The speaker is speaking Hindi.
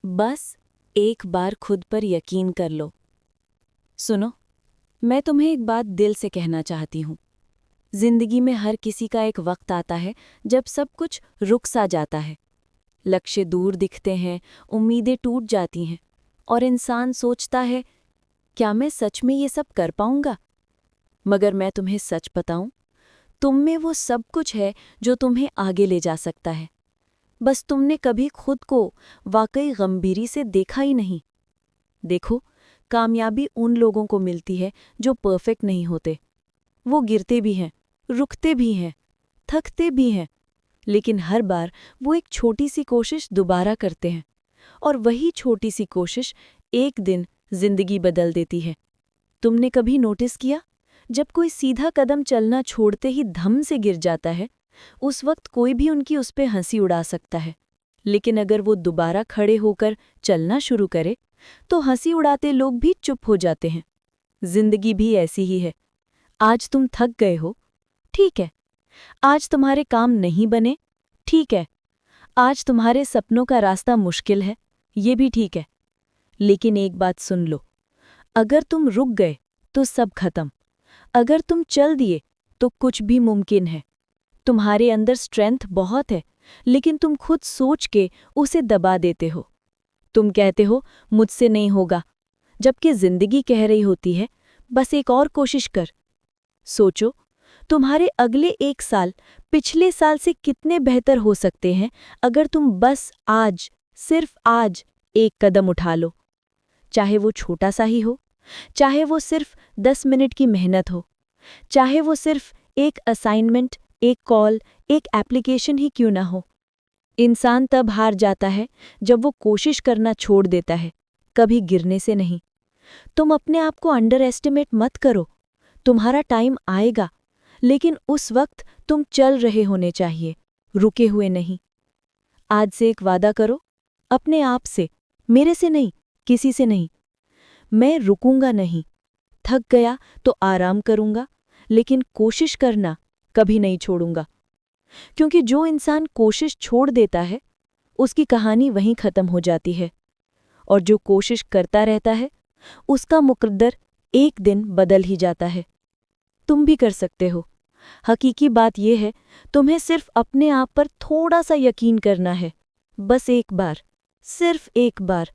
बस एक बार खुद पर यकीन कर लो। सुनो, मैं तुम्हें एक बात दिल से कहना चाहती हूँ। जिंदगी में हर किसी का एक वक्त आता है जब सब कुछ रुक सा जाता है। लक्ष्य दूर दिखते हैं, उम्मीदें टूट जाती हैं और इंसान सोचता है, क्या मैं सच में ये सब कर पाऊंगा? मगर मैं तुम्हें सच बताऊं, तुम में वो सब कुछ है जो तुम्हें आगे ले जा सकता है। बस तुमने कभी खुद को वाकई गंभीरी से देखा ही नहीं। देखो, कामयाबी उन लोगों को मिलती है जो परफेक्ट नहीं होते। वो गिरते भी हैं, रुकते भी हैं, थकते भी हैं, लेकिन हर बार वो एक छोटी सी कोशिश दोबारा करते हैं और वही छोटी सी कोशिश एक दिन जिंदगी बदल देती है। तुमने कभी नोटिस किया, जब कोई सीधा कदम चलना छोड़ते ही धम से गिर जाता है, उस वक्त कोई भी उनकी उस पे हंसी उड़ा सकता है, लेकिन अगर वो दोबारा खड़े होकर चलना शुरू करे तो हंसी उड़ाते लोग भी चुप हो जाते हैं। जिंदगी भी ऐसी ही है। आज तुम थक गए हो, ठीक है। आज तुम्हारे काम नहीं बने, ठीक है। आज तुम्हारे सपनों का रास्ता मुश्किल है, ये भी ठीक है। लेकिन एक बात सुन लो, अगर तुम रुक गए तो सब खत्म। अगर तुम चल दिए तो कुछ भी मुमकिन है। तुम्हारे अंदर स्ट्रेंथ बहुत है, लेकिन तुम खुद सोच के उसे दबा देते हो। तुम कहते हो, मुझसे नहीं होगा, जबकि जिंदगी कह रही होती है, बस एक और कोशिश कर। सोचो, तुम्हारे अगले एक साल पिछले साल से कितने बेहतर हो सकते हैं अगर तुम बस आज, सिर्फ आज, एक कदम उठा लो। चाहे वो छोटा सा ही हो, चाहे वो सिर्फ 10 मिनट की मेहनत हो, चाहे वो सिर्फ एक असाइनमेंट, एक कॉल, एक एप्लीकेशन ही क्यों ना हो। इंसान तब हार जाता है जब वो कोशिश करना छोड़ देता है, कभी गिरने से नहीं। तुम अपने आप को अंडर एस्टिमेट मत करो। तुम्हारा टाइम आएगा, लेकिन उस वक्त तुम चल रहे होने चाहिए, रुके हुए नहीं। आज से एक वादा करो अपने आप से, मेरे से नहीं, किसी से नहीं। मैं रुकूंगा नहीं। थक गया तो आराम करूंगा, लेकिन कोशिश करना कभी नहीं छोड़ूंगा। क्योंकि जो इंसान कोशिश छोड़ देता है, उसकी कहानी वहीं खत्म हो जाती है, और जो कोशिश करता रहता है, उसका मुकद्दर एक दिन बदल ही जाता है। तुम भी कर सकते हो। हकीकी बात यह है, तुम्हें सिर्फ अपने आप पर थोड़ा सा यकीन करना है। बस एक बार, सिर्फ एक बार।